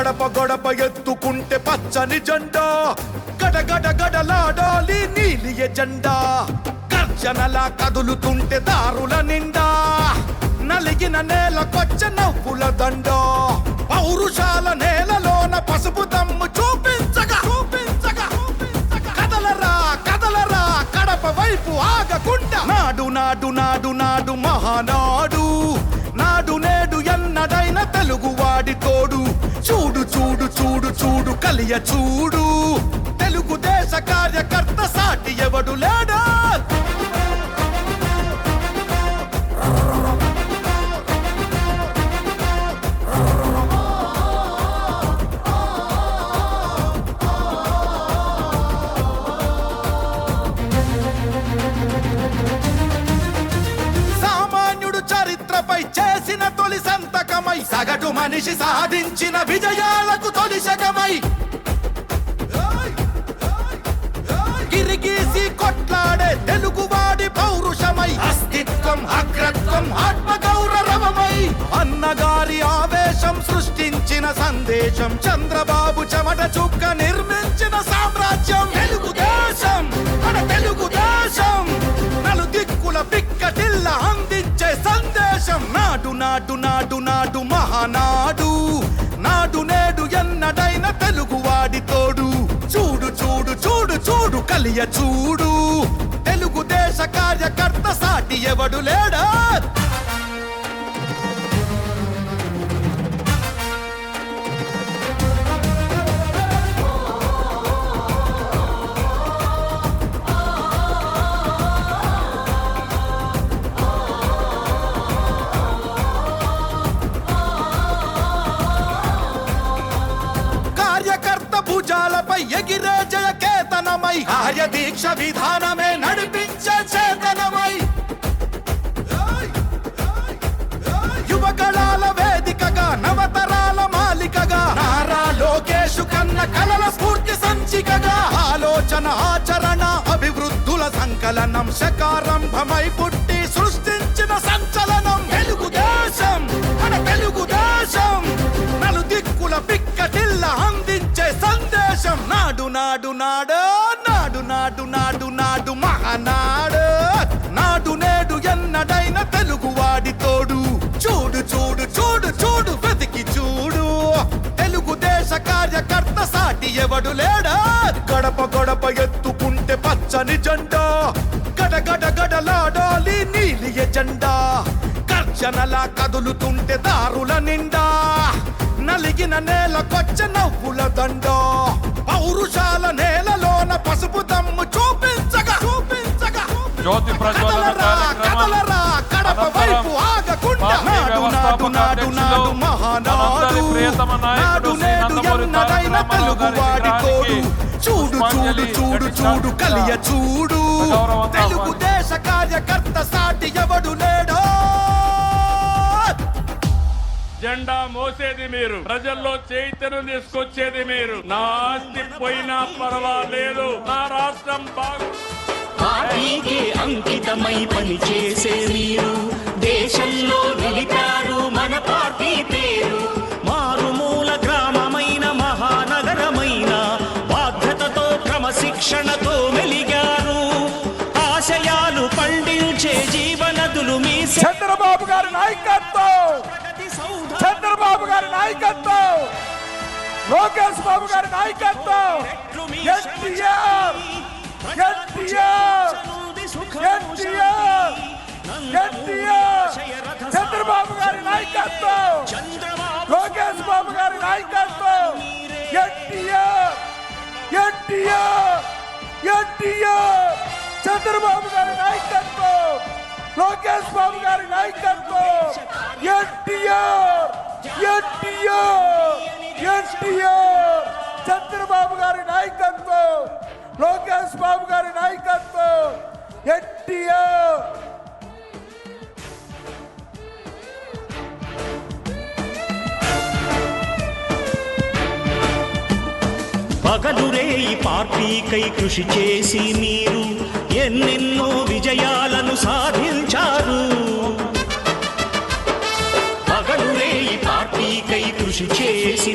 గడప గడప ఎత్తుకుంటే పచ్చని జెండా, గడగడ గడలాడాలి నీలి ఎజెండా. గర్జనలా కదులుతుంటే దారుల నిండా, నలిగిన నేలకొచ్చ నవ్వుల దండ. పౌరుషాల నేలలోన పసుపు దమ్ము చూపించగా కదలరా కదలరా కడప వైపు ఆగకుండా. నాడు నాడు నాడు నాడు మహానాడు, నాడు నేడు ఎన్నడైన తెలుగువాడి తోడు. చూడు చూడు చూడు చూడు కలియ చూడు, తెలుగుదేశ కార్యకర్త సాటి ఎవడు లేడా. చేసిన తొలి సంతకమై, సగటు మనిషి సాధించిన విజయాలకు తొలిశకమై, గిరిగీసి కొట్లాడే తెలుగువాడి పౌరుషమై, అస్తిత్వం అగ్రత్వం ఆత్మగౌరవమై, అన్నగారి ఆవేశం సృష్టించిన సందేశం, చంద్రబాబు చెమట చుక్క నిర్మించిన సామ్రాజ్యం. తెలుగుదేశం మన తెలుగుదేశం, నలు దిక్కుల పిక్కటిల్ల అందించే సందేశం. నాడు నాడు నాడు నాడు మహానాడు, నాడు నేడు ఎన్నడైన తెలుగువాడి తోడు. చూడు చూడు చూడు చూడు కలియ చూడు, తెలుగుదేశ కార్యకర్త సాటి ఎవడు లేడా. భుజాలపై ఎగిరే జయ కేతనమై, కార్య దీక్ష విధానమే నడిపించే చేతనమై, యువగళాల వేదికగా నవతరాల మాలికగా, నారా లోకేషు కన్న కలల స్ఫూర్తి సంచికగా, ఆలోచన ఆచరణ అభివృద్ధుల సంకలనం, శకారంభమై పుట్టి సృష్టించిన సంచలనం. తెలుగుదేశం మన తెలుగుదేశం, నలు దిక్కుల పిక్కటిల్ల అందించే సందేశం. నాడు నాడు నాడు నాడు నాడు నాడు నాడు మహానాడు, నాడు నేడు ఎన్నడైన తెలుగువాడి తోడు. చూడు చూడు చూడు చూడు వెతికి చూడు, తెలుగుదేశ కార్యకర్త సాటి ఎవడు లేడా. గడప గడప ఎత్తుకుంటే పచ్చని జెండా, గడగడ గడలాడాలి నీలి ఎజెండా. గర్జనలా కదులుతుంటే దారుల నిండా, నలిగిన నేలకొచ్చ నవ్వుల దండ. పౌరుషాల నేలలోన పసుపు దమ్ము చూపించగా జ్యోతి కదలరా కదలరా కడప వైపు ఆగకుండా. నాడు నాడు నాడు నాడు మహానాడు, నాడు నేడు ఎన్నడైన తెలుగువాడి తోడు. చూడు చూడు చూడు చూడు కలియ చూడు, తెలుగుదేశ కార్యకర్త సాటి ఎవడు లేడో. జెండా మోసేది మీరు, ప్రజల్లో చైతన్యం తీసుకొచ్చేది మీరు. నా ఆస్తి పోయినా పర్వాలేదు, నా రాష్ట్రం పార్టీకి అంకితమై పనిచేసే మీరు, దేశంలో నిలిపారు మన పార్టీ పేరు. మారుమూల గ్రామమైన మహానగరమైన బాధ్యతతో క్రమశిక్షణతో మెలిగారు. ఆశయాలు పండించే జీవనదులు మీ చంద్రబాబు గారి నాయకత్వం, చంద్రబాబు గారి నాయకత్వం, లోకేష్ బాబు గారి నాయకత్వం, ఎన్టీఆర్ ఎన్టీఆర్ ఎన్టీఆర్ ఎన్టీఆర్, చంద్రబాబు గారి నాయకత్వం, లోకేష్ బాబు గారి నాయకత్వం, ఎన్టీఆర్ ఎన్టీఆర్ ఎన్టీఆర్, చంద్రబాబు గారి నాయకత్వం, లోకేష్ బాబు గారి నాయకత్వం, ఎన్టీఆర్ ఎన్టీఆర్ ఎన్టీఆర్, చంద్రబాబు గారి నాయకత్వం, లోకేష్ బాబు గారి నాయకత్వం, ఎన్టీఆర్. పగలురే ఈ పార్టీకై కృషి చేసి మీరు ఎన్నెన్నో విజయాలను సాధించారు. పగలురే ఈ పార్టీకై కృషి చేసి